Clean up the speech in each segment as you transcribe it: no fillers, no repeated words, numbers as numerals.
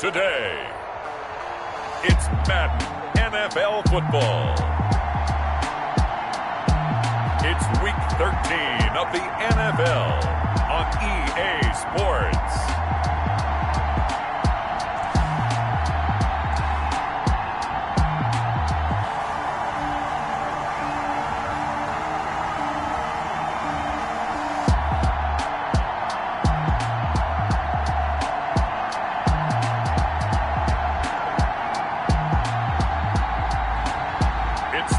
today. It's Madden NFL football. It's week 13 of the NFL on EA Sports.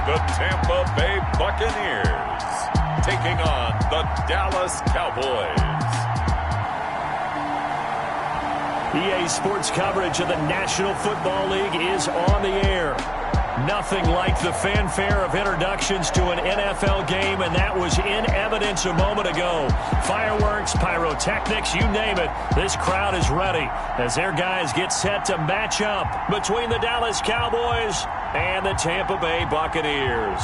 The Tampa Bay Buccaneers taking on the Dallas Cowboys. EA Sports coverage of the National Football League is on the air. Nothing like the fanfare of introductions to an NFL game, and that was in evidence a moment ago. Fireworks, pyrotechnics, you name it. This crowd is ready as their guys get set to match up between the Dallas Cowboys and the Tampa Bay Buccaneers.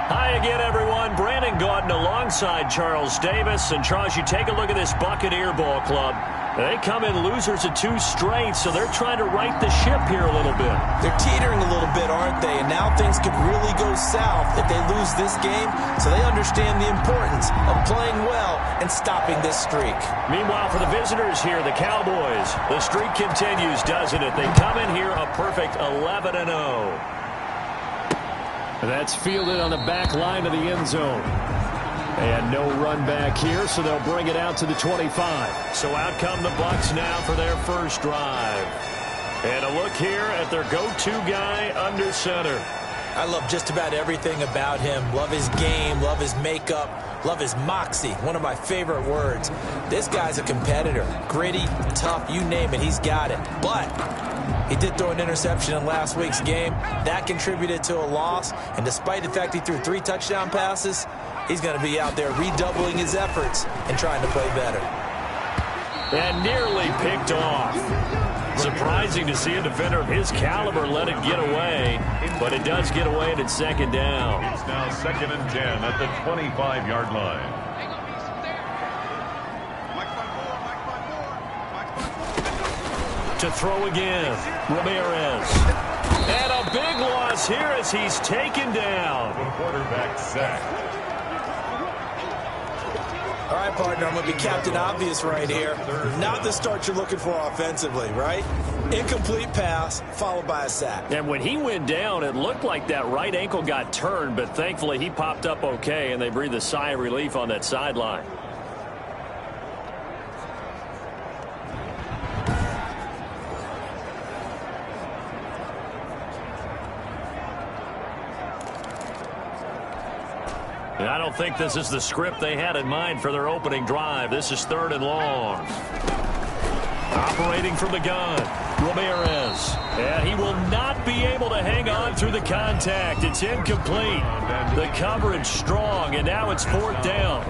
Hi again, everyone. Brandon Gaudin alongside Charles Davis. And Charles, you take a look at this Buccaneer ball club. They come in losers of 2 straight, so they're trying to right the ship here a little bit. They're teetering a little bit, aren't they? And now things could really go south if they lose this game, so they understand the importance of playing well and stopping this streak. Meanwhile, for the visitors here, the Cowboys, the streak continues, doesn't it? They come in here a perfect 11-0. That's fielded on the back line of the end zone. And no run back here, so they'll bring it out to the 25. So out come the Bucs now for their first drive. And a look here at their go-to guy under center. I love just about everything about him. Love his game, love his makeup, love his moxie. One of my favorite words. This guy's a competitor. Gritty, tough, you name it, he's got it. But he did throw an interception in last week's game. That contributed to a loss. And despite the fact he threw 3 touchdown passes, he's going to be out there redoubling his efforts and trying to play better. And nearly picked off. Surprising to see a defender of his caliber let it get away, but it does get away and it's second down. It's now 2nd and 10 at the 25-yard line. To throw again, Ramirez. And a big loss here as he's taken down. The quarterback sacked. All right, partner, I'm going to be Captain Obvious right here. Not the start you're looking for offensively, right? Incomplete pass, followed by a sack. And when he went down, it looked like that right ankle got turned, but thankfully he popped up okay, and they breathed a sigh of relief on that sideline. And I don't think this is the script they had in mind for their opening drive. This is 3rd and long. Operating from the gun, Ramirez. And he will not be able to hang on through the contact. It's incomplete. The coverage strong, and now it's 4th down.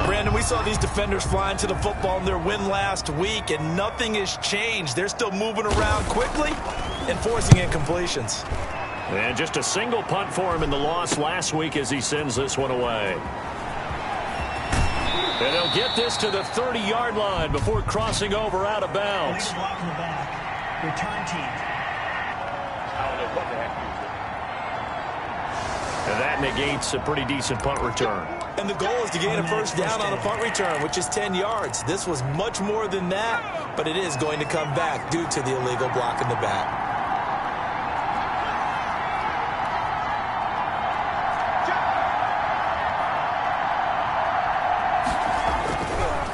Brandon, we saw these defenders flying to the football in their win last week, and nothing has changed. They're still moving around quickly and forcing incompletions. And just a single punt for him in the loss last week as he sends this one away. And he'll get this to the 30-yard line before crossing over out of bounds. Block in the back. Return team. And that negates a pretty decent punt return. And the goal is to gain a first down on a punt return, which is 10 yards. This was much more than that, but it is going to come back due to the illegal block in the back.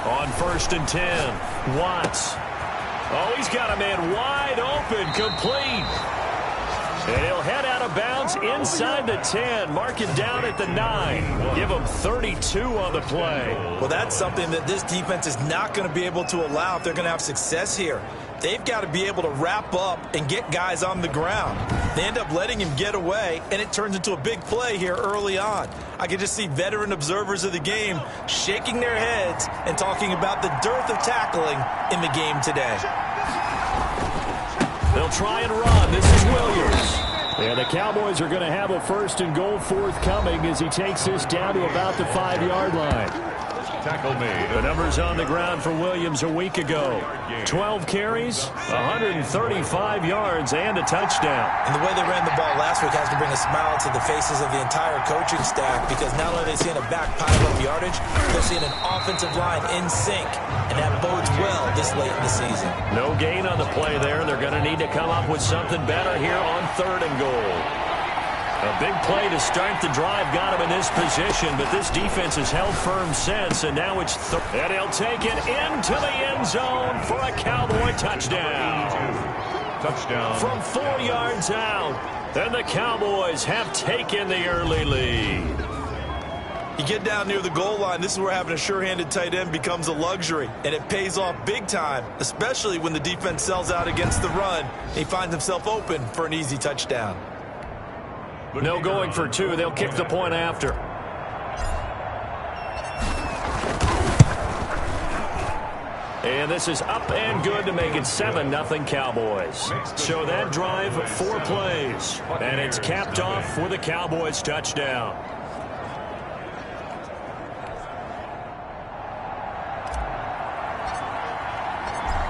On 1st and 10, Watts. Oh, he's got a man wide open, complete. And he'll head out of bounds inside the 10, mark him down at the 9. Give him 32 on the play. Well, that's something that this defense is not going to be able to allow if they're going to have success here. They've got to be able to wrap up and get guys on the ground. They end up letting him get away, and it turns into a big play here early on. I can just see veteran observers of the game shaking their heads and talking about the dearth of tackling in the game today. They'll try and run. This is Williams. And the Cowboys are going to have a 1st and goal forthcoming as he takes this down to about the 5-yard line. Tackle made. The numbers on the ground for Williams a week ago. 12 carries, 135 yards, and a touchdown. And the way they ran the ball last week has to bring a smile to the faces of the entire coaching staff, because not only are they seeing a back pile of yardage, they're seeing an offensive line in sync, and that bodes well this late in the season. No gain on the play there. They're going to need to come up with something better here on 3rd and goal. A big play to start the drive got him in this position, but this defense has held firm since, and now it's and he'll take it into the end zone for a Cowboy touchdown. Touchdown. From 4 yards out, and the Cowboys have taken the early lead. You get down near the goal line, this is where having a sure-handed tight end becomes a luxury, and it pays off big time, especially when the defense sells out against the run. He finds himself open for an easy touchdown. No going for 2. They'll kick the point after. And this is up and good to make it 7-0 Cowboys. So that drive, 4 plays. And it's capped off with a Cowboys touchdown.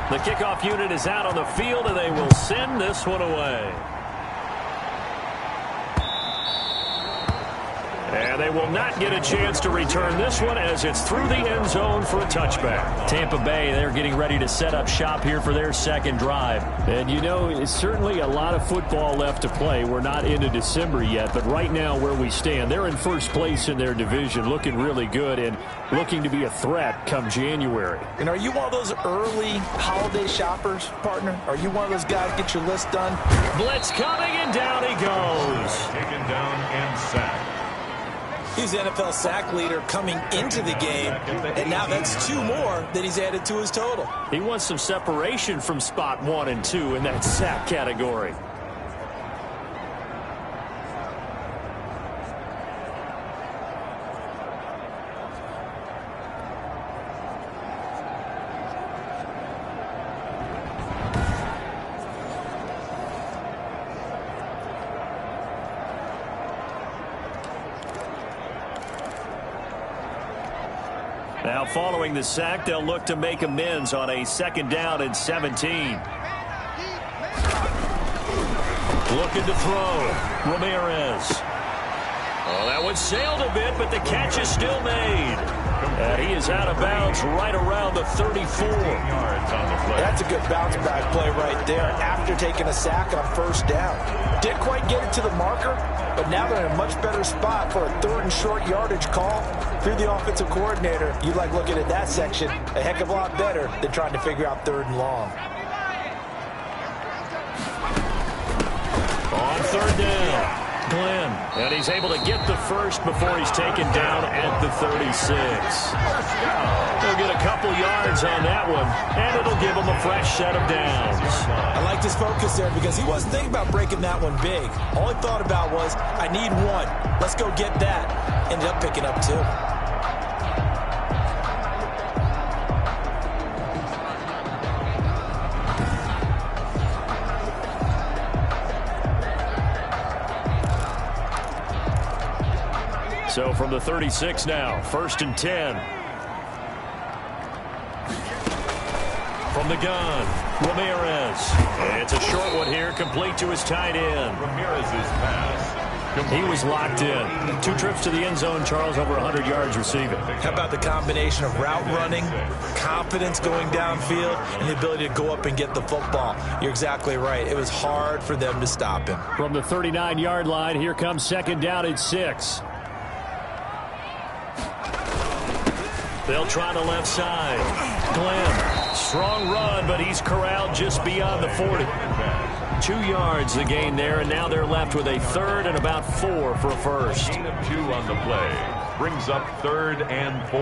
The kickoff unit is out on the field, and they will send this one away. And they will not get a chance to return this one as it's through the end zone for a touchback. Tampa Bay, they're getting ready to set up shop here for their 2nd drive. And you know, it's certainly a lot of football left to play. We're not into December yet, but right now where we stand, they're in 1st place in their division, looking really good and looking to be a threat come January. And are you one of those early holiday shoppers, partner? Are you one of those guys get your list done? Blitz coming, and down he goes. Taken down and sacked. He's the NFL sack leader coming into the game, and now that's 2 more that he's added to his total. He wants some separation from spot 1 and 2 in that sack category. Now following the sack, they'll look to make amends on a 2nd down and 17. Looking to throw. Ramirez. Oh, that one sailed a bit, but the catch is still made. And he is out of bounds right around the 34. Yards on the play. That's a good bounce back play right there after taking a sack on 1st down. Didn't quite get it to the marker, but now they're in a much better spot for a 3rd and short yardage call. If you're the offensive coordinator, you like looking at that section a heck of a lot better than trying to figure out 3rd and long. On 3rd down, Glenn. And he's able to get the 1st before he's taken down at the 36. He'll get a couple yards on that one, and it'll give him a fresh set of downs. I liked his focus there because he wasn't thinking about breaking that one big. All he thought about was, I need 1. Let's go get that. Ended up picking up 2. So from the 36 now, 1st and 10. From the gun, Ramirez. It's a short one here, complete to his tight end. Ramirez's pass. He was locked in. 2 trips to the end zone, Charles, over 100 yards receiving. How about the combination of route running, confidence going downfield, and the ability to go up and get the football? You're exactly right. It was hard for them to stop him. From the 39-yard line, here comes 2nd down and 6. They'll try the left side. Glenn, strong run, but he's corralled just beyond the 40. 2 yards the gain there, and now they're left with a 3rd and about 4 for a 1st. Gain of 2 on the play. Brings up 3rd and 4.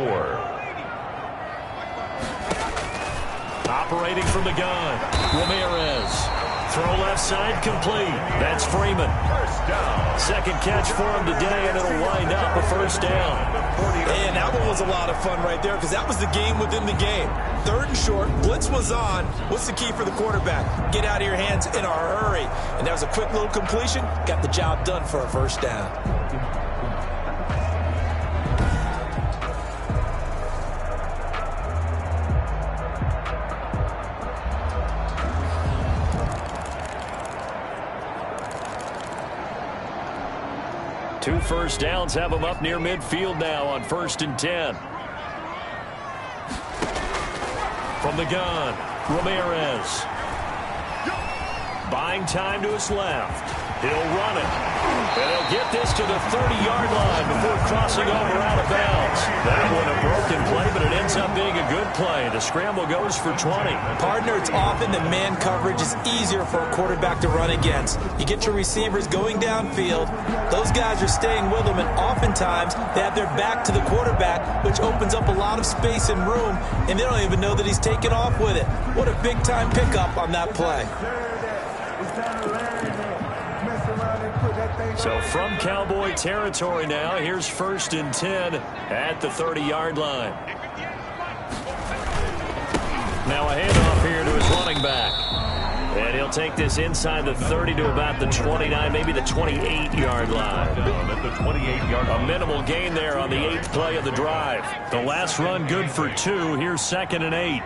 Operating from the gun, Ramirez. Throw left side complete. That's Freeman. 1st down. 2nd catch for him today, and it'll wind up a 1st down. And that one was a lot of fun right there because that was the game within the game. 3rd and short, blitz was on. What's the key for the quarterback? Get out of your hands in a hurry. And that was a quick little completion. Got the job done for a first down. Two first downs have them up near midfield now on 1st and 10. From the gun, Ramirez. Buying time to his left. He'll run it. And he'll get this to the 30-yard line before crossing over out of bounds. That one a broken play, but it ends up being a good play. The scramble goes for 20. Partner, it's often that man coverage is easier for a quarterback to run against. You get your receivers going downfield. Those guys are staying with them, and oftentimes they have their back to the quarterback, which opens up a lot of space and room, and they don't even know that he's taken off with it. What a big-time pickup on that play. So from Cowboy territory now, here's 1st and 10 at the 30-yard line. Now a handoff here to his running back. And he'll take this inside the 30 to about the 29, maybe the 28-yard line. At the 28-yard line. A minimal gain there on the 8th play of the drive. The last run good for 2. Here's 2nd and 8.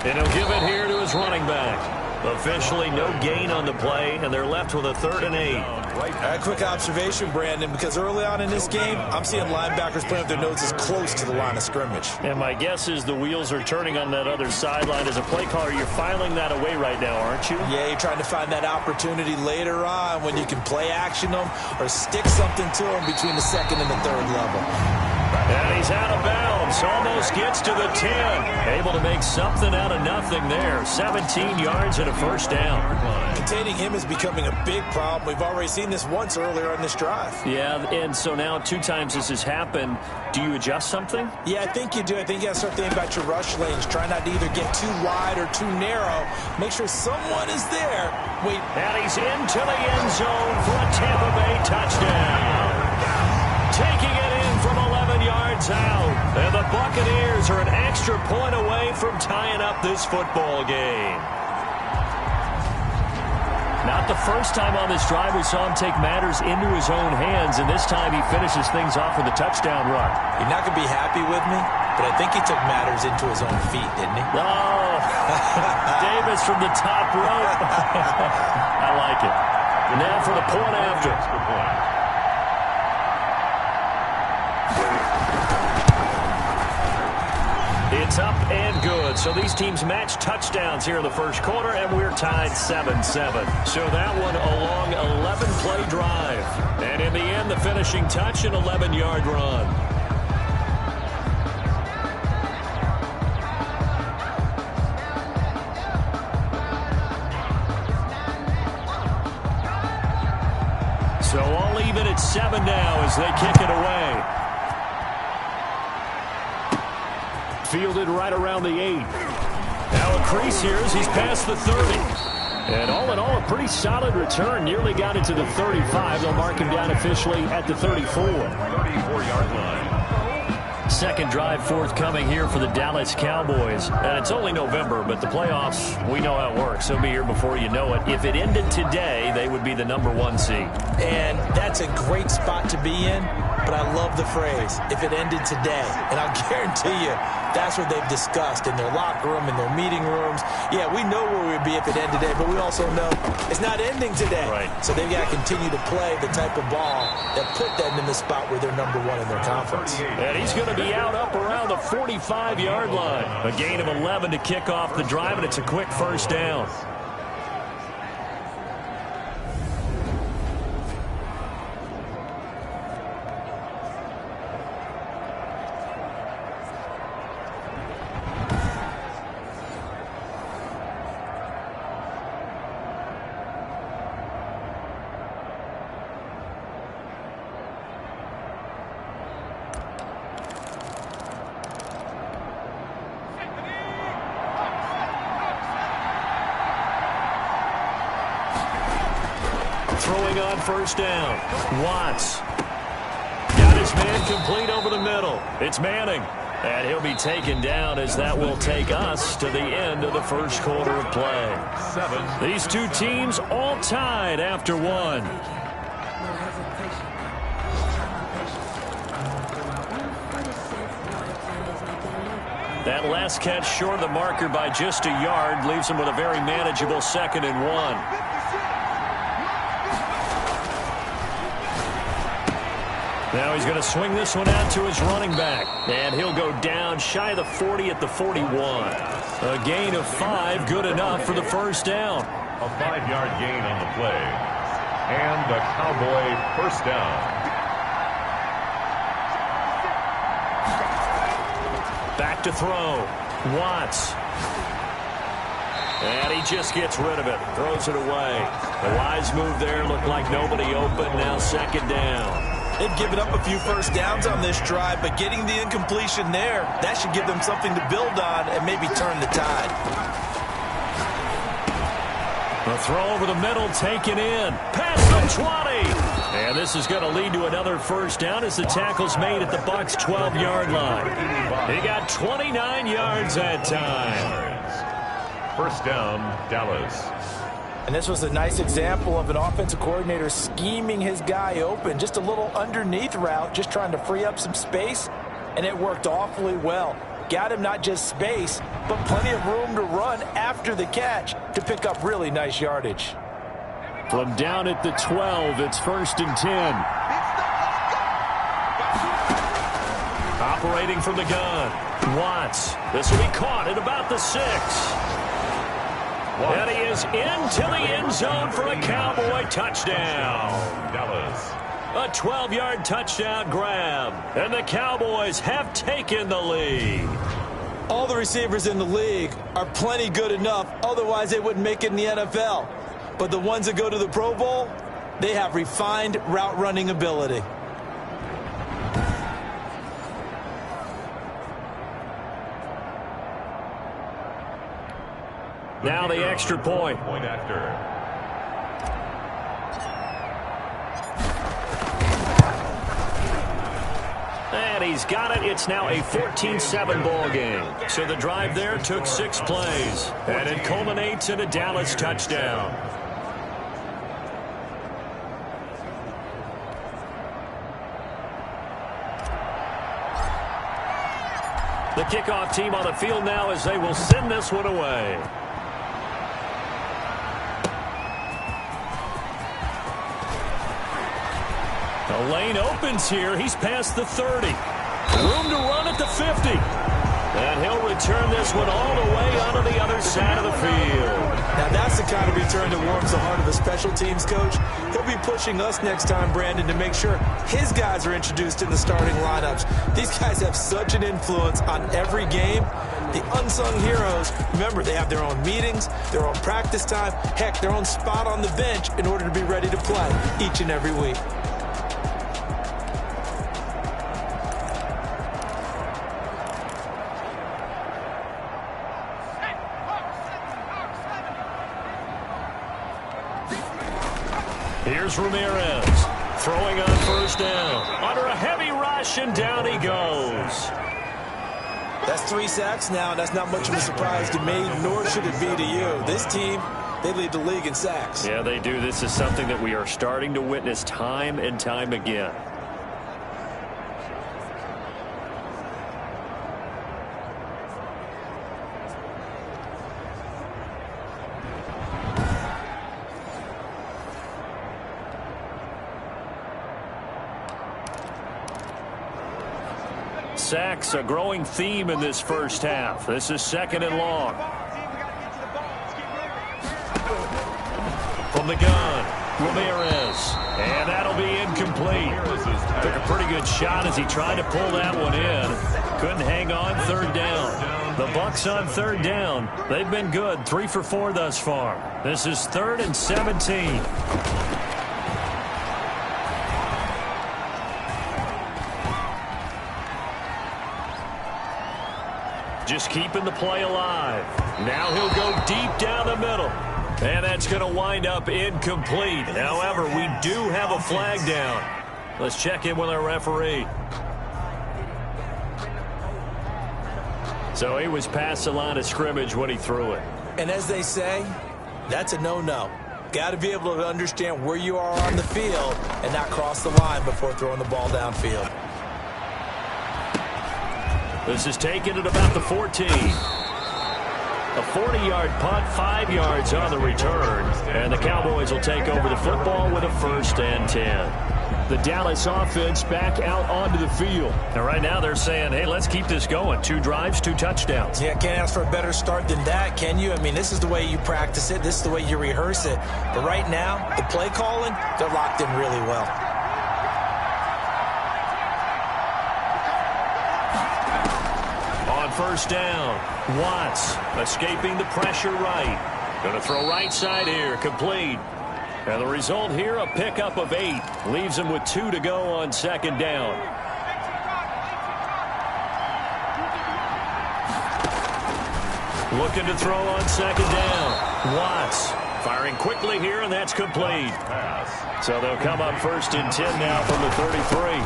And he'll give it here to his running back. Officially no gain on the play, and they're left with a 3rd and 8. A quick observation, Brandon, because early on in this game, I'm seeing linebackers playing with their noses close to the line of scrimmage. And my guess is the wheels are turning on that other sideline. As a play caller, you're filing that away right now, aren't you? Yeah, you're trying to find that opportunity later on when you can play action them or stick something to them between the 2nd and the 3rd level. And he's out of bounds. Almost gets to the 10. Able to make something out of nothing there. 17 yards and a first down. Containing him is becoming a big problem. We've already seen this once earlier on this drive. Yeah, and so now 2 times this has happened. Do you adjust something? Yeah, I think you do. I think you got to start thinking about your rush lanes. Try not to either get too wide or too narrow. Make sure someone is there. Wait. And he's into the end zone for a Tampa Bay touchdown. Taking it in from 11 yards out. And the Buccaneers are an extra point away from tying up this football game. Not the first time on this drive we saw him take matters into his own hands, and this time he finishes things off with a touchdown run. You're not going to be happy with me, but I think he took matters into his own feet, didn't he? Oh, Davis from the top rope. I like it. And now for the point after. It's up and good. So these teams match touchdowns here in the first quarter, and we're tied 7-7. So that one a long 11-play drive. And in the end, the finishing touch, an 11-yard run. So all even at 7 now as they kick it away. Fielded right around the 8. Now a crease here as he's past the 30. And all in all, a pretty solid return. Nearly got it to the 35. They'll mark him down officially at the 34. 34-yard line. Second drive forthcoming here for the Dallas Cowboys. And it's only November, but the playoffs, we know how it works. They'll be here before you know it. If it ended today, they would be the #1 seed. And that's a great spot to be in, but I love the phrase, if it ended today. And I'll guarantee you, that's what they've discussed in their locker room, in their meeting rooms. Yeah, we know where we'd be if it ended today, but we also know it's not ending today. Right. So they've got to continue to play the type of ball that put them in the spot where they're #1 in their conference. And he's going to be out up around the 45-yard line. A gain of 11 to kick off the drive, and it's a quick first down. Throwing on first down. Watts Got his man complete over the middle. It's Manning. And he'll be taken down as that will take us to the end of the first quarter of play. These two teams all tied after one. That last catch short of the marker by just a yard leaves him with a very manageable 2nd and 1. Now he's going to swing this one out to his running back. And he'll go down shy of the 40 at the 41. A gain of 5, good enough for the first down. A 5-yard gain on the play. And the Cowboy first down. Back to throw. Watts. And he just gets rid of it. Throws it away. The wise move there. Looked like nobody open. Now 2nd down. They've given up a few first downs on this drive, but getting the incompletion there, that should give them something to build on and maybe turn the tide. The throw over the middle taken in. Past the 20. And this is going to lead to another first down as the tackle's made at the Bucs' 12-yard line. He got 29 yards that time. First down, Dallas. And this was a nice example of an offensive coordinator scheming his guy open. Just a little underneath route, just trying to free up some space, and it worked awfully well. Got him not just space, but plenty of room to run after the catch to pick up really nice yardage. From down at the 12, it's 1st and 10. Operating from the gun. Watts. This will be caught at about the 6. And he is into the end zone for a Cowboy touchdown. Dallas. A 12-yard touchdown grab. And the Cowboys have taken the lead. All the receivers in the league are plenty good enough. Otherwise, they wouldn't make it in the NFL. But the ones that go to the Pro Bowl, they have refined route running ability. Now the extra point. Point after. And he's got it. It's now a 14-7 ball game. So the drive there took 6 plays. And it culminates in a Dallas touchdown. The kickoff team on the field now as they will send this one away. The lane opens here. He's past the 30. Room to run at the 50. And he'll return this one all the way onto the other side of the field. Now that's the kind of return that warms the heart of a special teams coach. He'll be pushing us next time, Brandon, to make sure his guys are introduced in the starting lineups. These guys have such an influence on every game. The unsung heroes, remember, they have their own meetings, their own practice time, heck, their own spot on the bench in order to be ready to play each and every week. Here's Ramirez throwing on first down. Under a heavy rush, and down he goes. That's 3 sacks now, and that's not much of a surprise to me, nor should it be to you. This team, they lead the league in sacks. Yeah, they do. This is something that we are starting to witness time and time again. Sacks, a growing theme in this first half. This is 2nd and long. From the gun, Ramirez. And that'll be incomplete. Took a pretty good shot as he tried to pull that one in. Couldn't hang on. 3rd down. The Bucs on 3rd down. They've been good. 3 for 4 thus far. This is 3rd and 17. Just keeping the play alive. Now he'll go deep down the middle. And that's going to wind up incomplete. However, we do have a flag down. Let's check in with our referee. So he was past the line of scrimmage when he threw it. And as they say, that's a no-no. Got to be able to understand where you are on the field and not cross the line before throwing the ball downfield. This is taken at about the 14. A 40-yard punt, 5 yards on the return. And the Cowboys will take over the football with a 1st and 10. The Dallas offense back out onto the field. And right now they're saying, hey, let's keep this going. 2 drives, 2 touchdowns. Yeah, can't ask for a better start than that, can you? I mean, this is the way you practice it. This is the way you rehearse it. But right now, the play calling, they're locked in really well. On 1st down, Watts escaping the pressure right. Going to throw right side here, complete. And the result here, a pickup of 8. Leaves him with 2 to go on 2nd down. Looking to throw on 2nd down. Watts firing quickly here, and that's complete. So they'll come up 1st and 10 now from the 33.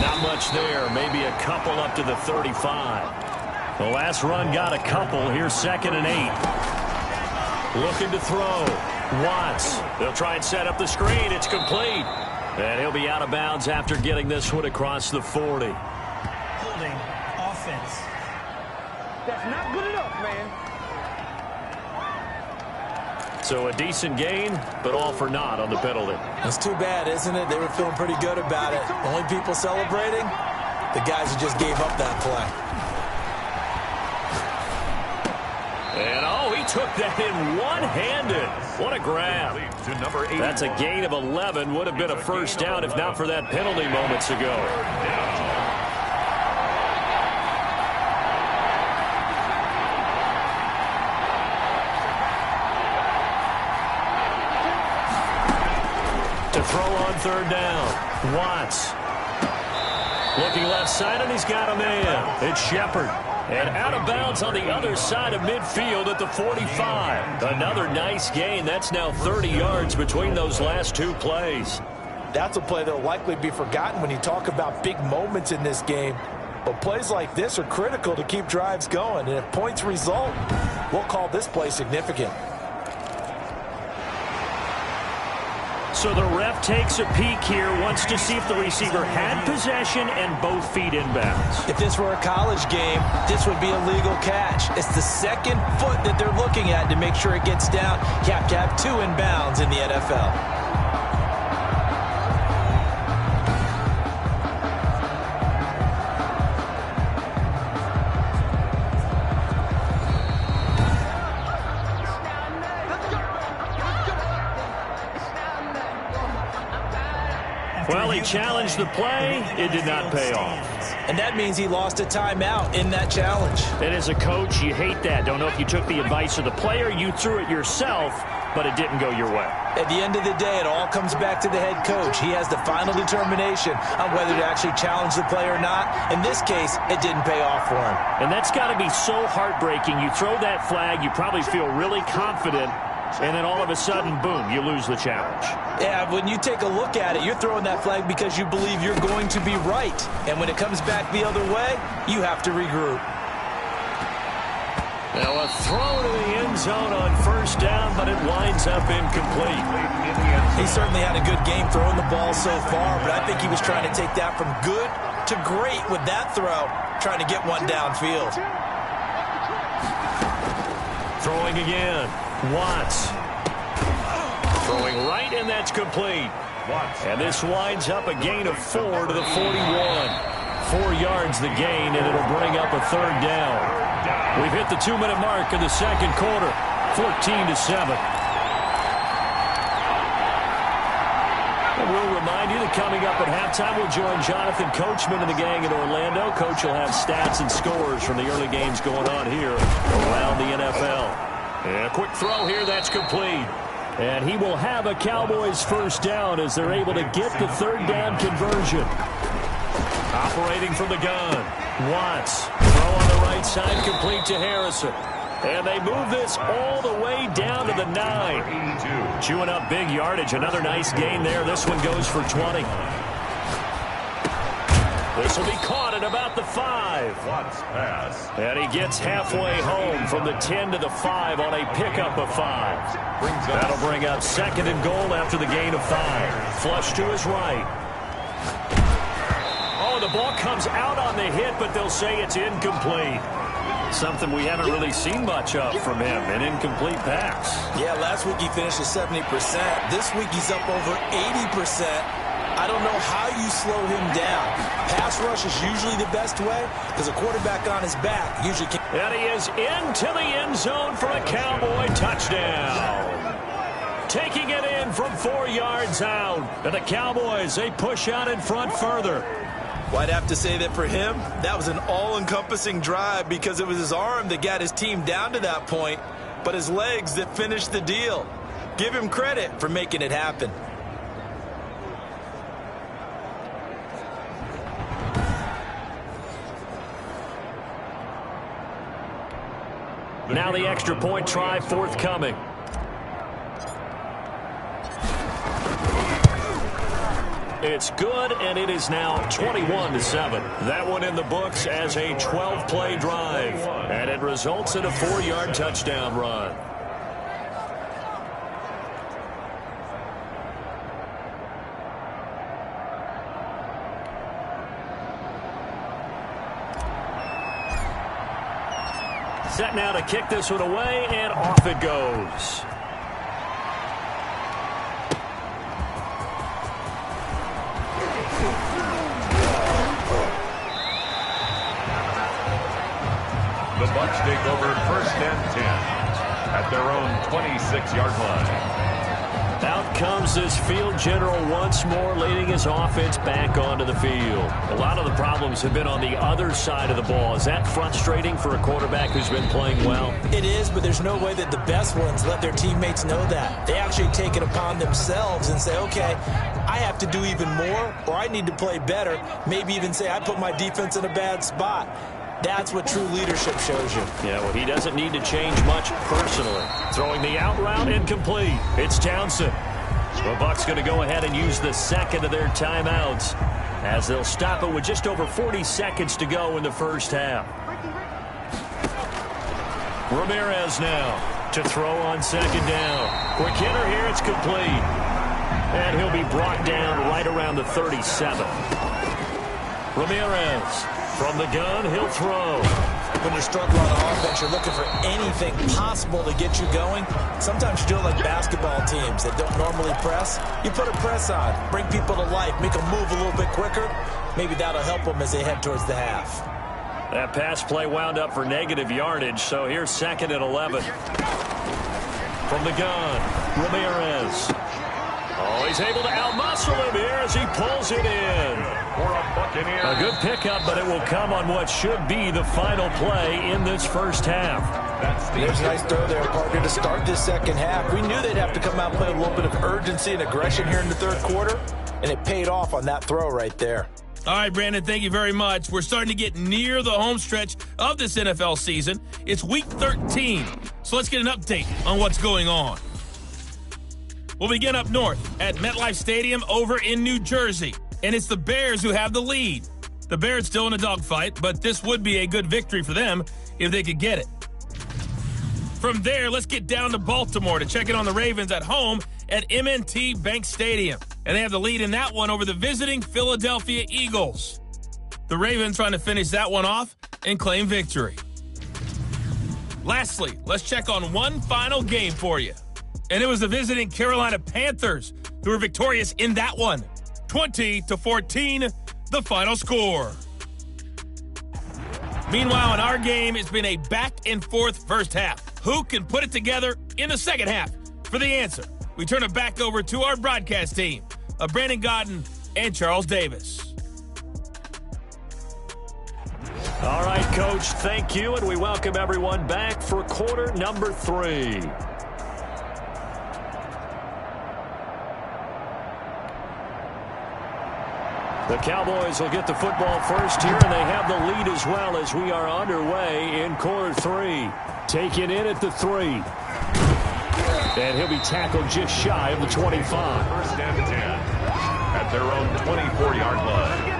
Not much there. Maybe a couple up to the 35. The last run got a couple. Here's 2nd and 8. Looking to throw. Watts. They'll try and set up the screen. It's complete. And he'll be out of bounds after getting this one across the 40. Holding offense. That's not good enough, man. So a decent gain, but all for naught on the penalty. It's too bad, isn't it? They were feeling pretty good about it. Only people celebrating? The guys who just gave up that play. And, he took that in one-handed. What a grab. That's a gain of 11. Would have been a 1st down if not for that penalty moments ago. To throw on 3rd down. Watts. Looking left side, and he's got a man. It's Shepard. And out of bounds on the other side of midfield at the 45. Another nice gain. That's now 30 yards between those last 2 plays. That's a play that will likely be forgotten when you talk about big moments in this game. But plays like this are critical to keep drives going. And if points result, we'll call this play significant. So the ref takes a peek here, wants to see if the receiver had possession and both feet inbounds. If this were a college game, this would be a legal catch. It's the 2nd foot that they're looking at to make sure it gets down. You have to have 2 inbounds in the NFL. Well, he challenged the play. It did not pay off. And that means he lost a timeout in that challenge. And as a coach, you hate that. Don't know if you took the advice of the player, you threw it yourself, but it didn't go your way. At the end of the day, it all comes back to the head coach. He has the final determination on whether to actually challenge the play or not. In this case, it didn't pay off for him. And that's got to be so heartbreaking. You throw that flag, you probably feel really confident, and then all of a sudden, boom, you lose the challenge. Yeah, when you take a look at it, you're throwing that flag because you believe you're going to be right. And when it comes back the other way, you have to regroup. Now a throw to the end zone on 1st down, but it winds up incomplete. He certainly had a good game throwing the ball so far, but I think he was trying to take that from good to great with that throw, trying to get one downfield. Throwing again. Watts. Throwing right, and that's complete. And this winds up a gain of 4 to the 41. 4 yards the gain, and it'll bring up a 3rd down. We've hit the 2-minute mark in the 2nd quarter. 14-7. And we'll remind you that coming up at halftime, we'll join Jonathan Coachman and the gang in Orlando. Coach will have stats and scores from the early games going on here around the NFL. And a quick throw here, that's complete. And he will have a Cowboys 1st down as they're able to get the 3rd down conversion. Operating from the gun. Watts. Throw on the right side, complete to Harrison. And they move this all the way down to the 9. Chewing up big yardage. Another nice gain there. This one goes for 20. This will be caught at about the 5. Watts pass. And he gets halfway home from the 10 to the 5 on a pickup of 5. That'll bring up 2nd and goal after the gain of 5. Flush to his right. Oh, the ball comes out on the hit, but they'll say it's incomplete. Something we haven't really seen much of from him, an incomplete pass. Yeah, last week he finished at 70%. This week he's up over 80%. I don't know how you slow him down. Pass rush is usually the best way because a quarterback on his back usually can. And he is into the end zone for a Cowboy touchdown. Taking it in from 4 yards out. And the Cowboys, they push out in front further. Well, I'd have to say that for him, that was an all-encompassing drive because it was his arm that got his team down to that point, but his legs that finished the deal. Give him credit for making it happen. Now the extra point try forthcoming. It's good, and it is now 21-7. That one in the books as a 12-play drive, and it results in a 4-yard touchdown run. Set now to kick this one away, and off it goes. The Bucs take over 1st and 10 at their own 26-yard line. Out comes this field general once more, leading his offense back onto the field. A lot of the problems have been on the other side of the ball. Is that frustrating for a quarterback who's been playing well? It is, but there's no way that the best ones let their teammates know that. They actually take it upon themselves and say, okay, I have to do even more, or I need to play better. Maybe even say I put my defense in a bad spot. That's what true leadership shows you. Yeah, well, he doesn't need to change much personally. Throwing the out route incomplete. It's Townsend. So the Bucs going to go ahead and use the second of their timeouts as they'll stop it with just over 40 seconds to go in the first half. Ramirez now to throw on 2nd down. Quick hitter here, it's complete. And he'll be brought down right around the 37. Ramirez. From the gun, he'll throw. When you're struggling on offense, you're looking for anything possible to get you going. Sometimes you do it like basketball teams that don't normally press. You put a press on, bring people to life, make them move a little bit quicker. Maybe that'll help them as they head towards the half. That pass play wound up for negative yardage, so here's 2nd and 11. From the gun, Ramirez. Oh, he's able to outmuscle him here as he pulls it in. For a Buccaneers. A good pickup, but it will come on what should be the final play in this first half. There's a nice throw there, partner, to start this second half. We knew they'd have to come out and play a little bit of urgency and aggression here in the third quarter, and it paid off on that throw right there. All right, Brandon, thank you very much. We're starting to get near the home stretch of this NFL season. It's Week 13, so let's get an update on what's going on. We'll begin up north at MetLife Stadium over in New Jersey, and it's the Bears who have the lead. The Bears still in a dogfight, but this would be a good victory for them if they could get it. From there, let's get down to Baltimore to check in on the Ravens at home at M&T Bank Stadium. And they have the lead in that one over the visiting Philadelphia Eagles. The Ravens trying to finish that one off and claim victory. Lastly, let's check on one final game for you. And it was the visiting Carolina Panthers who were victorious in that one. 20-14, the final score. Meanwhile, in our game, it's been a back-and-forth first half. Who can put it together in the second half? For the answer, we turn it back over to our broadcast team of Brandon Godden and Charles Davis. All right, Coach, thank you, and we welcome everyone back for quarter number 3. The Cowboys will get the football first here, and they have the lead as well as we are underway in quarter 3. Taken in at the 3. And he'll be tackled just shy of the 25. First and 10 at their own 24-yard line.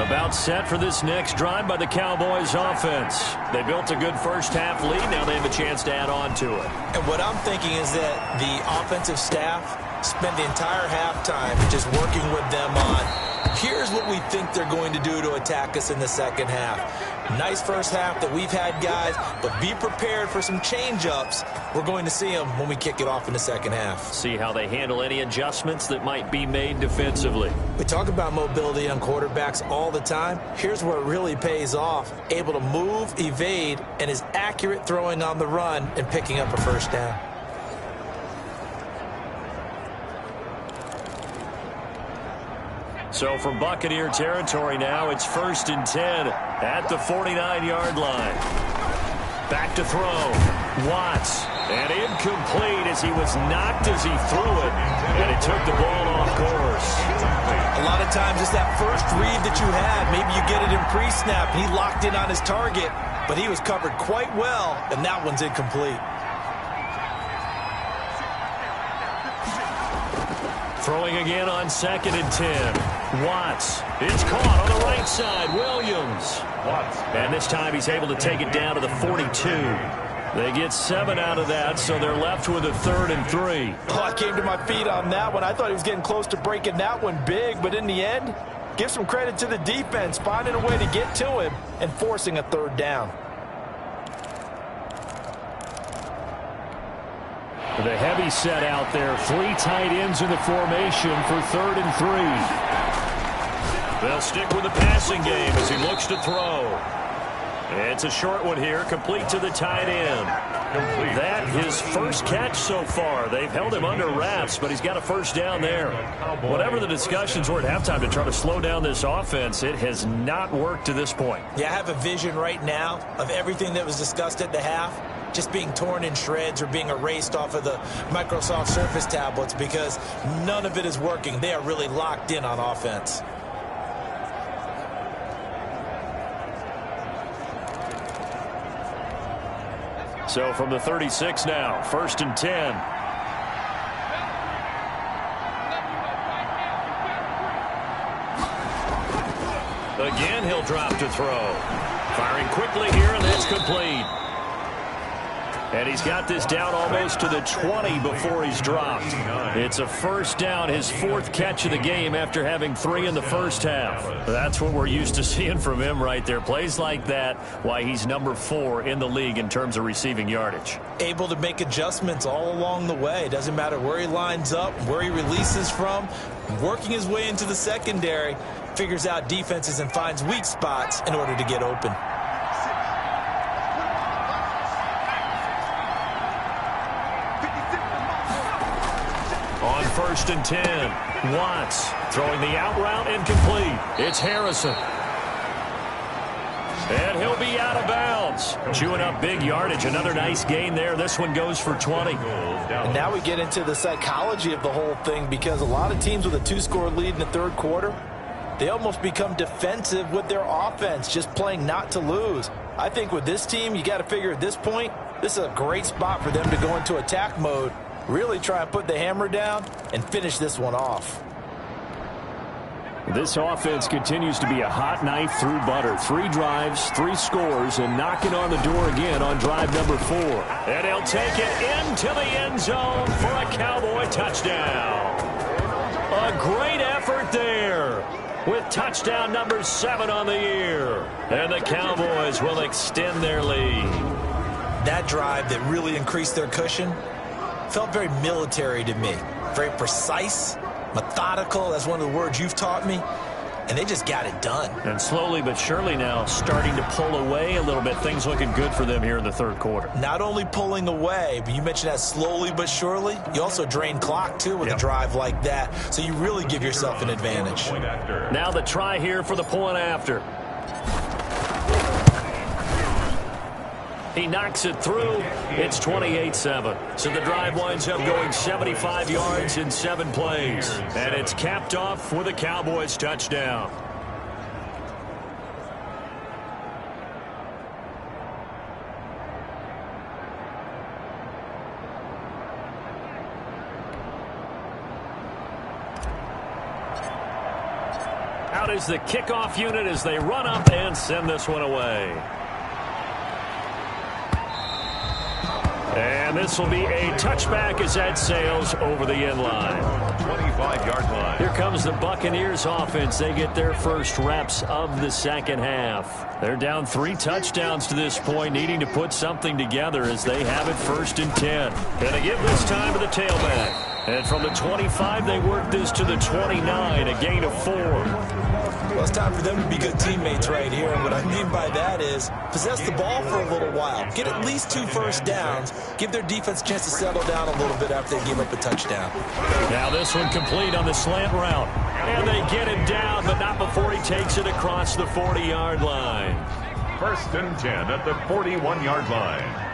About set for this next drive by the Cowboys offense. They built a good first-half lead. Now they have a chance to add on to it. And what I'm thinking is that the offensive staff spent the entire halftime just working with them on, here's what we think they're going to do to attack us in the second half. Nice first half that we've had, guys, but be prepared for some change-ups. We're going to see them when we kick it off in the second half. See how they handle any adjustments that might be made defensively. We talk about mobility on quarterbacks all the time. Here's where it really pays off. Able to move, evade, and is accurate throwing on the run and picking up a first down. So from Buccaneer territory now, it's 1st and 10 at the 49-yard line. Back to throw. Watts. And incomplete as he was knocked as he threw it. And he took the ball off course. A lot of times it's that first read that you had. Maybe you get it in pre-snap, and he locked in on his target. But he was covered quite well, and that one's incomplete. Throwing again on 2nd and 10. Watts. It's caught on the right side. Williams. Watts. And this time he's able to take it down to the 42. They get 7 out of that, so they're left with a 3rd and 3. Oh, I came to my feet on that one. I thought he was getting close to breaking that one big, but in the end, give some credit to the defense, finding a way to get to him and forcing a 3rd down. The heavy set out there. 3 tight ends in the formation for 3rd and 3. They'll stick with the passing game as he looks to throw. It's a short one here, complete to the tight end. That his first catch so far. They've held him under wraps, but he's got a first down there. Whatever the discussions were at halftime to try to slow down this offense, it has not worked to this point. Yeah, I have a vision right now of everything that was discussed at the half just being torn in shreds or being erased off of the Microsoft Surface tablets because none of it is working. They are really locked in on offense. So from the 36 now, 1st and 10. Again, he'll drop to throw. Firing quickly here, and that's complete. And he's got this down almost to the 20 before he's dropped. It's a first down, his 4th catch of the game after having 3 in the first half. That's what we're used to seeing from him right there. Plays like that, why he's number 4 in the league in terms of receiving yardage. Able to make adjustments all along the way. Doesn't matter where he lines up, where he releases from. Working his way into the secondary, figures out defenses and finds weak spots in order to get open. On 1st and 10, Watts throwing the out route incomplete. It's Harrison. And he'll be out of bounds. Chewing up big yardage. Another nice gain there. This one goes for 20. And now we get into the psychology of the whole thing because a lot of teams with a 2-score lead in the 3rd quarter, they almost become defensive with their offense, just playing not to lose. I think with this team, you got to figure at this point, this is a great spot for them to go into attack mode, really try and put the hammer down and finish this one off. This offense continues to be a hot knife through butter. 3 drives, 3 scores, and knocking on the door again on drive number 4. And he'll take it into the end zone for a Cowboy touchdown. A great effort there with touchdown number 7 on the year. And the Cowboys will extend their lead. That drive that really increased their cushion felt very military to me. Very precise, methodical. That's one of the words you've taught me. And they just got it done. And slowly but surely now starting to pull away a little bit. Things looking good for them here in the 3rd quarter. Not only pulling away, but you mentioned that slowly but surely. You also drain clock, too, with a drive like that. So you really give yourself an advantage. Now the try here for the point after. He knocks it through. It's 28-7. So the drive winds up going 75 yards in 7 plays. And it's capped off with a Cowboys touchdown. Out is the kickoff unit as they run up and send this one away. And this will be a touchback as that sails over the end line. 25-yard line. Here comes the Buccaneers offense. They get their first reps of the second half. They're down 3 touchdowns to this point, needing to put something together as they have it 1st and 10. Gonna give this time to the tailback. And from the 25, they work this to the 29, a gain of 4. Well, it's time for them to be good teammates right here. And what I mean by that is possess the ball for a little while. Get at least 2 first downs. Give their defense a chance to settle down a little bit after they give up a touchdown. Now this one complete on the slant route. And they get him down, but not before he takes it across the 40-yard line. 1st and 10 at the 41-yard line.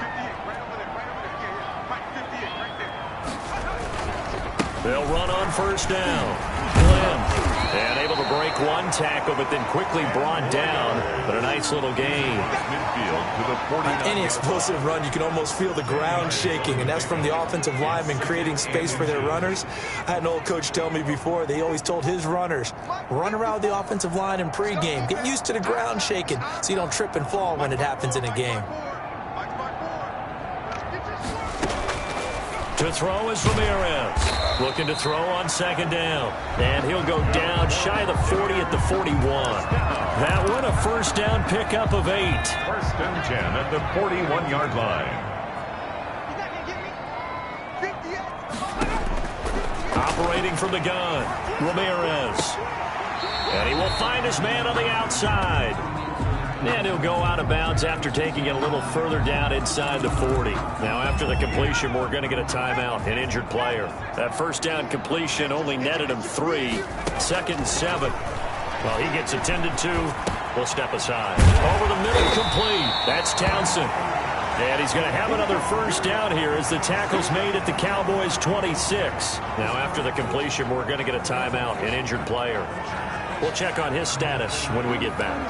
They'll run on 1st down. Glenn. And able to break 1 tackle, but then quickly brought down. But a nice little gain. Midfield to the 49. Any explosive run, you can almost feel the ground shaking, and that's from the offensive linemen creating space for their runners. I had an old coach tell me before, they always told his runners, run around the offensive line in pregame. Get used to the ground shaking so you don't trip and fall when it happens in a game. To throw is Ramirez. Looking to throw on 2nd down. And he'll go down shy of the 40 at the 41. That one a 1st down pickup of 8. 1st and 10 at the 41-yard line. Operating from the gun, Ramirez. And he will find his man on the outside. And he'll go out of bounds after taking it a little further down inside the 40. Now after the completion, we're going to get a timeout, an injured player. That 1st down completion only netted him 3. 2nd and 7. Well, he gets attended to. We'll step aside. Over the middle, complete. That's Townsend. And he's going to have another 1st down here as the tackle's made at the Cowboys 26. Now after the completion, we're going to get a timeout, an injured player. We'll check on his status when we get back.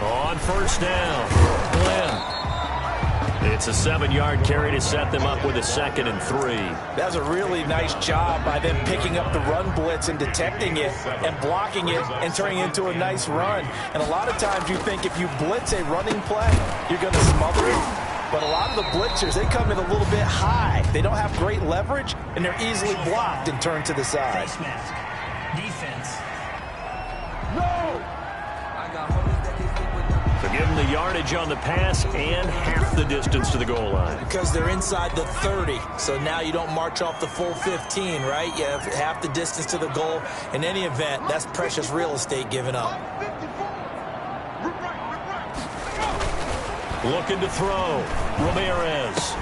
On 1st down, Glenn. It's a 7-yard carry to set them up with a 2nd and 3. That was a really nice job by them picking up the run blitz and detecting it and blocking it and turning it into a nice run. And a lot of times you think if you blitz a running play, you're going to smother it. But a lot of the blitzers, they come in a little bit high. They don't have great leverage, and they're easily blocked and turned to the side. Face mask. Defense. So give them the yardage on the pass and half the distance to the goal line. Because they're inside the 30, so now you don't march off the full 15, right? You have half the distance to the goal. In any event, that's precious real estate given up. Looking to throw. Ramirez.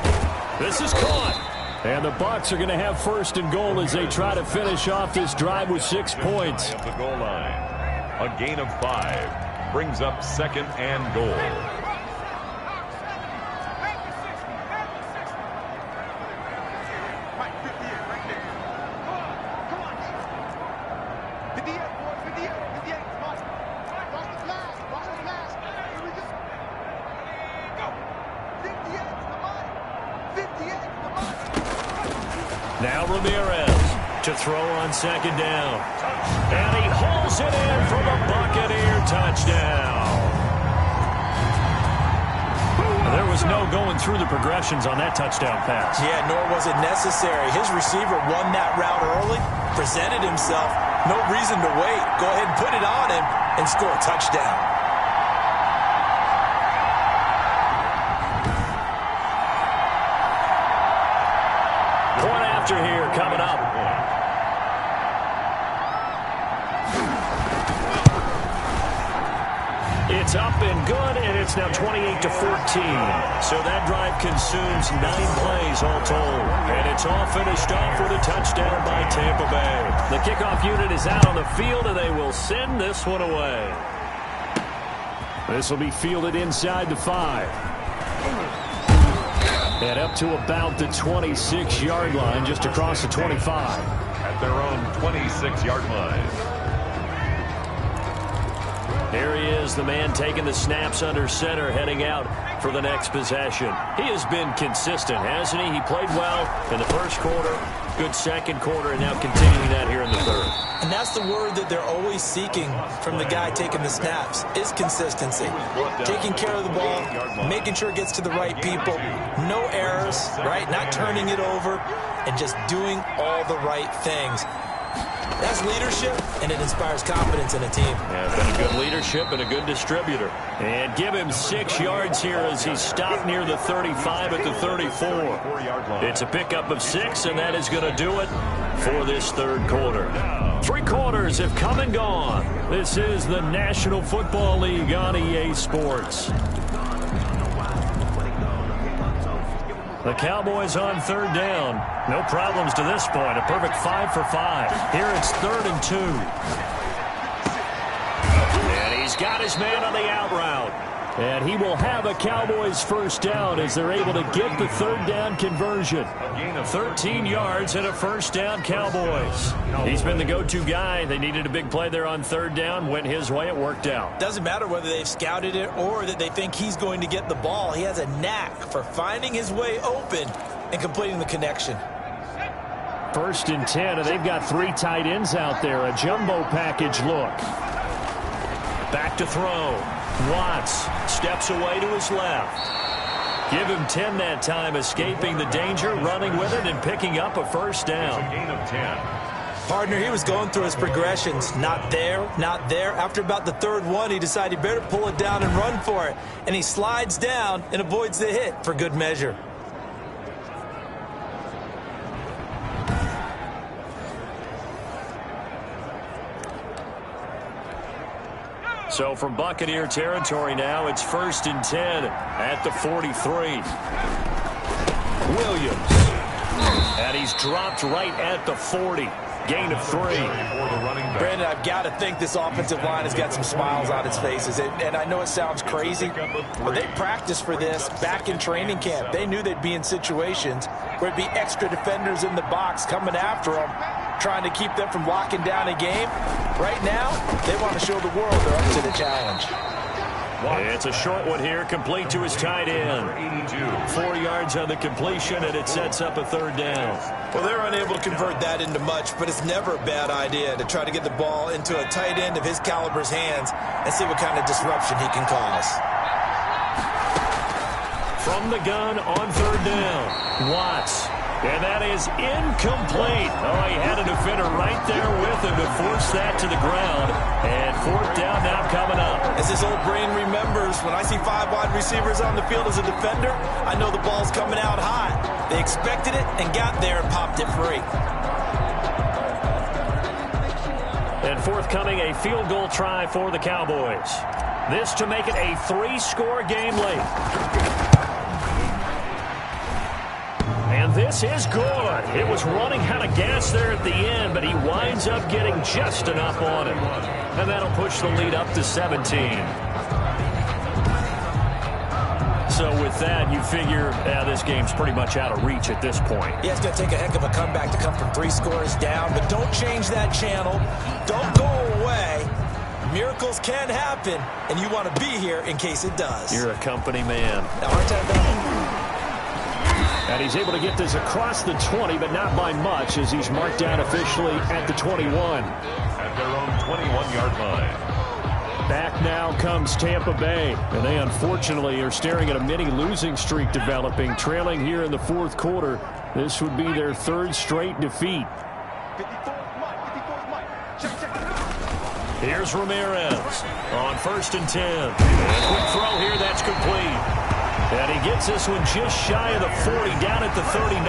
This is caught. And the Bucs are going to have 1st and goal as they try to finish off this drive with 6 points. At the goal line. A gain of 5. Brings up 2nd and goal. Now Ramirez to throw on 2nd down. And he hauls it in for the Buccaneer touchdown. There was no going through the progressions on that touchdown pass. Yeah, nor was it necessary. His receiver won that route early, presented himself. No reason to wait. Go ahead and put it on him and score a touchdown. Point after here coming up. It's up and good, and it's It's now 28-14. So that drive consumes 9 plays all told. And it's all finished off with a touchdown by Tampa Bay. The kickoff unit is out on the field, and they will send this one away. This will be fielded inside the 5. And up to about the 26-yard line, just across the 25. At their own 26-yard line. Here he is, the man taking the snaps under center, heading out for the next possession. He has been consistent, hasn't he? He played well in the first quarter, good second quarter, and now continuing that here in the third. And that's the word that they're always seeking from the guy taking the snaps, is consistency. Taking care of the ball, making sure it gets to the right people, no errors, right? Not turning it over, and just doing all the right things. That's leadership, and it inspires confidence in a team. Yeah, been a good leadership and a good distributor. And give him 6 yards here as he stopped near the 35 at the 34. It's a pickup of 6, and that is going to do it for this third quarter. 3 quarters have come and gone. This is the National Football League on EA Sports. The Cowboys on third down. No problems to this point. A perfect 5 for 5. Here it's 3rd and 2. And he's got his man on the out route. And he will have a Cowboys first down as they're able to get the third down conversion. 13 yards and a first down, Cowboys. He's been the go-to guy. They needed a big play there on third down. Went his way. It worked out. Doesn't matter whether they've scouted it or that they think he's going to get the ball. He has a knack for finding his way open and completing the connection. 1st and 10, and they've got 3 tight ends out there. A jumbo package look. Back to throw. Watts steps away to his left. Give him 10 that time, escaping the danger, running with it, and picking up a first down. A gain of 10. Partner, he was going through his progressions. Not there, not there. After about the 3rd one, he decided he better pull it down and run for it. And he slides down and avoids the hit for good measure. So from Buccaneer territory now, it's 1st and 10 at the 43. Williams. And he's dropped right at the 40. Gain of 3. Brandon, I've got to think this offensive line has got some smiles on its faces. And I know it sounds crazy, but they practiced for this back in training camp. They knew they'd be in situations where it'd be extra defenders in the box coming after them, trying to keep them from locking down a game. Right now, they want to show the world they're up to the challenge. It's a short one here, complete to his tight end. 4 yards on the completion, and it sets up a third down. Well, they're unable to convert that into much, but it's never a bad idea to try to get the ball into a tight end of his caliber's hands and see what kind of disruption he can cause. From the gun on third down, Watts. And that is incomplete. Oh, he had a defender right there with him to force that to the ground. And 4th down now coming up. As his old brain remembers, when I see 5 wide receivers on the field as a defender, I know the ball's coming out high. They expected it and got there and popped it free. And forthcoming, a field goal try for the Cowboys. This to make it a 3-score game late. And this is good. It was running out of gas there at the end, but he winds up getting just enough on it. And that'll push the lead up to 17. So with that, you figure this game's pretty much out of reach at this point. Yeah, it's going to take a heck of a comeback to come from 3 scores down, but don't change that channel. Don't go away. Miracles can happen, and you want to be here in case it does. You're a company man. Now, aren't I done? And he's able to get this across the 20, but not by much, as he's marked down officially at the 21. At their own 21-yard line. Back now comes Tampa Bay, and they unfortunately are staring at a mini losing streak developing, trailing here in the 4th quarter. This would be their 3rd straight defeat. Here's Ramirez on 1st and 10. And a quick throw here, that's complete. And he gets this one just shy of the 40, down at the 39.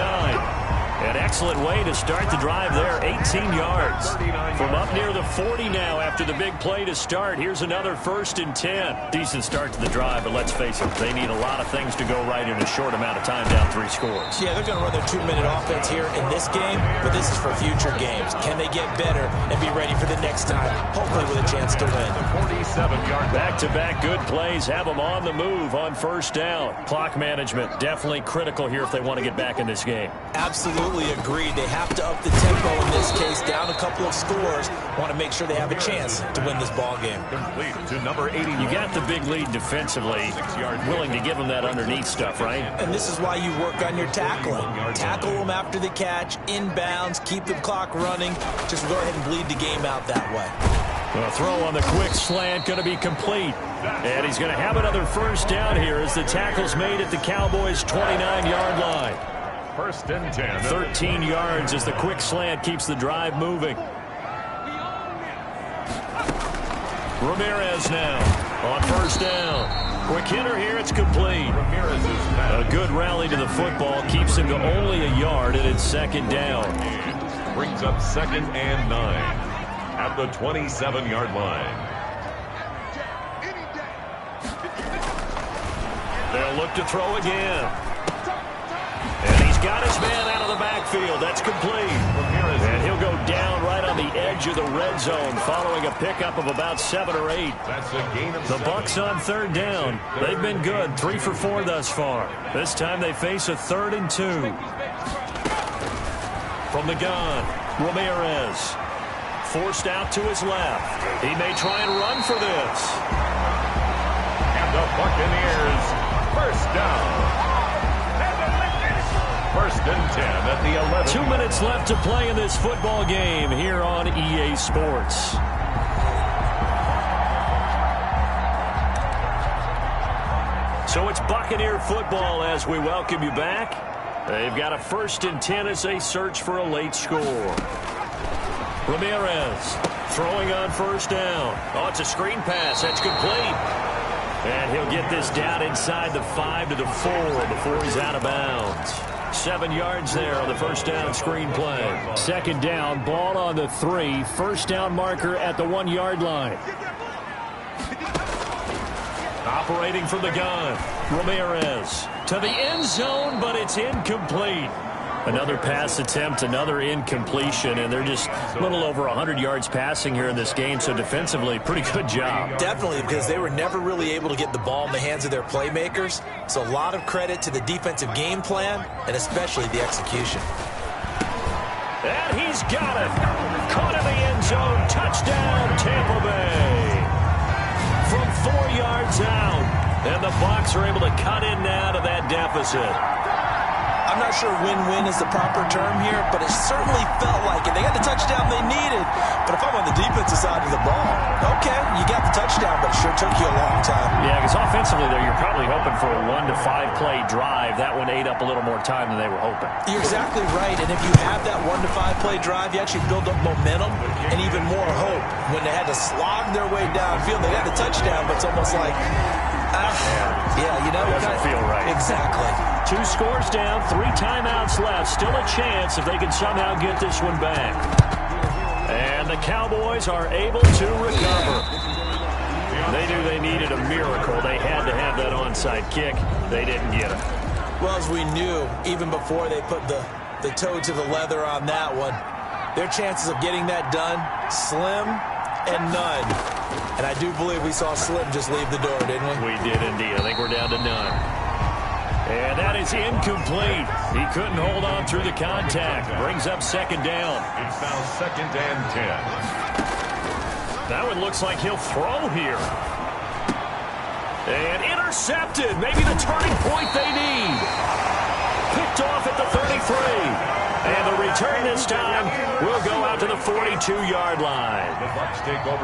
An excellent way to start the drive there, 18 yards. From up near the 40 now after the big play to start. Here's another 1st and 10. Decent start to the drive, but let's face it, they need a lot of things to go right in a short amount of time down 3 scores. Yeah, they're going to run their 2-minute offense here in this game, but this is for future games. Can they get better and be ready for the next time, hopefully with a chance to win? 47-yard back-to-back good plays have them on the move on 1st down. Clock management definitely critical here if they want to get back in this game. Absolutely agreed. They have to up the tempo in this case, down a couple of scores. Want to make sure they have a chance to win this ball game. complete to number 80. You got the big lead defensively, willing to give them that underneath stuff, right? And this is why you work on your tackling. Tackle them after the catch, inbounds, keep the clock running. Just go ahead and bleed the game out that way. A throw on the quick slant going to be complete. And he's going to have another 1st down here as the tackle's made at the Cowboys' 29-yard line. 1st and 10. 13 yards as the quick slant keeps the drive moving. Ramirez now on 1st down. Quick hitter here, it's complete. A good rally to the football keeps him to only a yard, and it's 2nd down. Brings up 2nd and 9 at the 27-yard line. They'll look to throw again. And he's got his man out of the backfield. That's complete. And he'll go down right on the edge of the red zone following a pickup of about 7 or 8. That's a gain of The Bucs on 3rd down. They've been good, 3 for 4 thus far. This time they face a 3rd and 2. From the gun, Ramirez. Forced out to his left. He may try and run for this. And the Buccaneers, 1st down. 1st and 10 at the 11. 2 minutes left to play in this football game here on EA Sports. So it's Buccaneer football as we welcome you back. They've got a 1st and 10 as they search for a late score. Ramirez throwing on 1st down. Oh, it's a screen pass. That's complete. And he'll get this down inside the 5 to the 4 before he's out of bounds. 7 yards there on the 1st down screen play. 2nd down, ball on the 3. 1st down marker at the 1-yard line. Operating from the gun, Ramirez to the end zone, but it's incomplete. Another pass attempt, another incompletion, and they're just a little over 100 yards passing here in this game, so defensively, pretty good job. Definitely, because they were never really able to get the ball in the hands of their playmakers, so a lot of credit to the defensive game plan, and especially the execution. And he's got it. Caught in the end zone. Touchdown, Tampa Bay. From 4 yards out, and the Bucs are able to cut in now to that deficit. I'm not sure win-win is the proper term here, but it certainly felt like it. They got the touchdown they needed, but if I'm on the defensive side of the ball, okay, you got the touchdown, but it sure took you a long time. Yeah, because offensively there, you're probably hoping for a 1 to 5 play drive. That one ate up a little more time than they were hoping. You're exactly right, and if you have that 1 to 5 play drive, you actually build up momentum and even more hope. When they had to slog their way downfield, they got the touchdown, but it's almost like, yeah, you know, it doesn't feel right. Exactly. 2 scores down, 3 timeouts left. Still a chance if they can somehow get this one back. And the Cowboys are able to recover. They knew they needed a miracle. They had to have that onside kick. They didn't get it. Well, as we knew, even before they put the toe to the leather on that one, their chances of getting that done, slim and none. And I do believe we saw Slim just leave the door, didn't we? We did indeed. I think we're down to none. And that is incomplete. He couldn't hold on through the contact. Brings up 2nd down. It's now 2nd and 10. That one looks like he'll throw here. And intercepted. Maybe the turning point they need. Picked off at the 33. And the return this time will go out to the 42-yard line.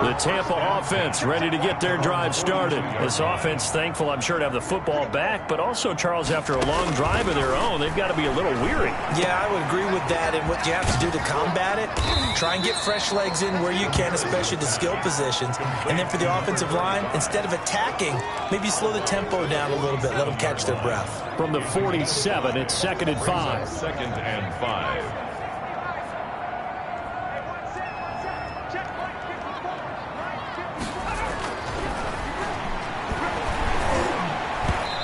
The Tampa offense ready to get their drive started. This offense thankful, I'm sure, to have the football back, but also, Charles, after a long drive of their own, they've got to be a little weary. Yeah, I would agree with that, and what you have to do to combat it, try and get fresh legs in where you can, especially the skill positions. And then for the offensive line, instead of attacking, maybe slow the tempo down a little bit, let them catch their breath. From the 47, it's 2nd and 5. 2nd and 5.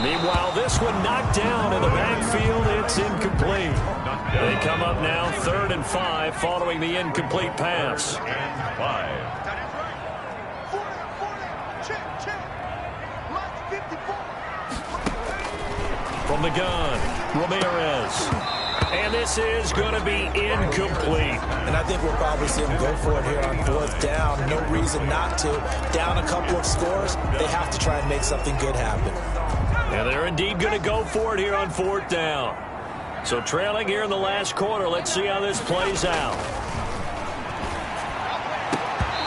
Meanwhile, this one knocked down in the backfield. It's incomplete. They come up now 3rd and 5 following the incomplete pass. And 5. From the gun, Ramirez. And this is going to be incomplete. And I think we'll probably see him go for it here on 4th down. No reason not to. Down a couple of scores, they have to try and make something good happen. And they're indeed going to go for it here on 4th down. So trailing here in the last quarter, let's see how this plays out.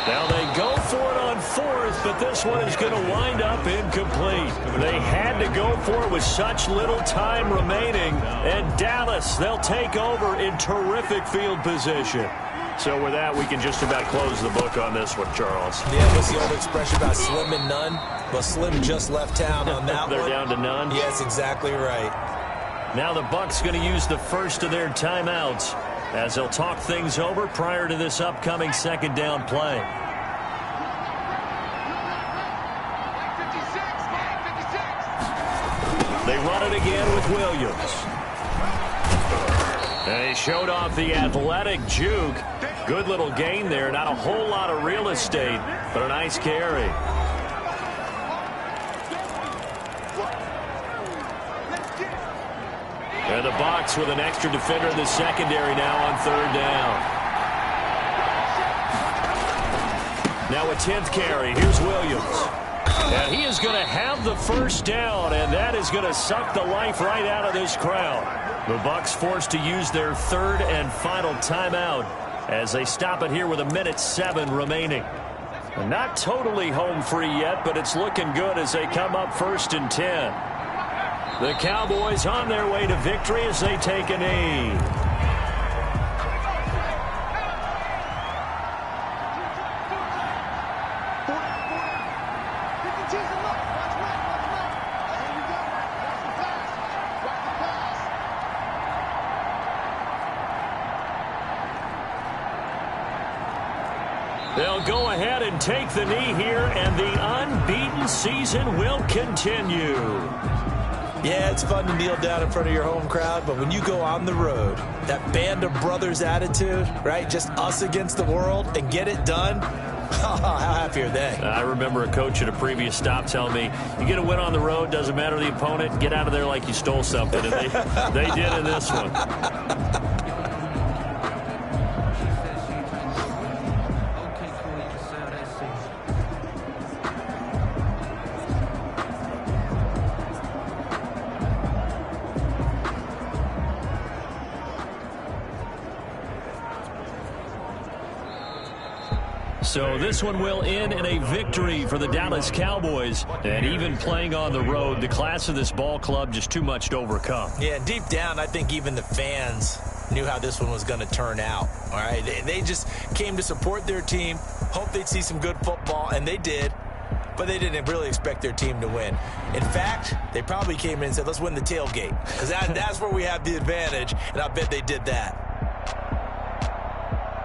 Now they go for it on 4th, but this one is going to wind up incomplete. They had to go for it with such little time remaining. And Dallas, they'll take over in terrific field position. So with that, we can just about close the book on this one, Charles. Yeah, what's the old expression about slim and none? Well, Slim just left town on that They're one. down to none? Yes, exactly right. Now the Bucs going to use the first of their timeouts as they'll talk things over prior to this upcoming 2nd down play. They run it again with Williams. And he showed off the athletic juke. Good little gain there. Not a whole lot of real estate, but a nice carry. And the Bucs with an extra defender in the secondary now on 3rd down. Now a 10th carry. Here's Williams. And he is going to have the first down, and that is going to suck the life right out of this crowd. The Bucs forced to use their 3rd and final timeout as they stop it here with 1:07 remaining. And not totally home free yet, but it's looking good as they come up 1st and 10. The Cowboys on their way to victory as they take a knee. They'll go ahead and take the knee here, and the unbeaten season will continue. Yeah, it's fun to kneel down in front of your home crowd, but when you go on the road, that band of brothers attitude, right? Just us against the world and get it done. How happy are they? I remember a coach at a previous stop telling me, you get a win on the road, doesn't matter the opponent, get out of there like you stole something. And they did in this one. So this one will end in a victory for the Dallas Cowboys. And even playing on the road, the class of this ball club just too much to overcome. Yeah, deep down, I think even the fans knew how this one was going to turn out. All right, they just came to support their team, hoped they'd see some good football, and they did. But they didn't really expect their team to win. In fact, they probably came in and said, let's win the tailgate. Because that's where we have the advantage, and I bet they did that.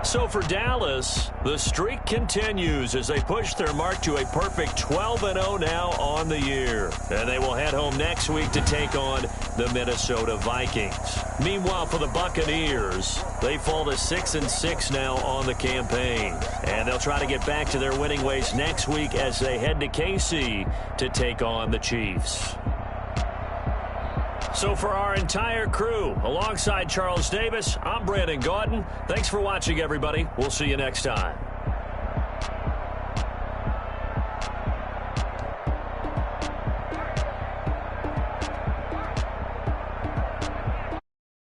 So for Dallas, the streak continues as they push their mark to a perfect 12-0 now on the year. And they will head home next week to take on the Minnesota Vikings. Meanwhile, for the Buccaneers, they fall to 6-6 now on the campaign. And they'll try to get back to their winning ways next week as they head to KC to take on the Chiefs. So for our entire crew, alongside Charles Davis, I'm Brandon Gaudin. Thanks for watching, everybody. We'll see you next time.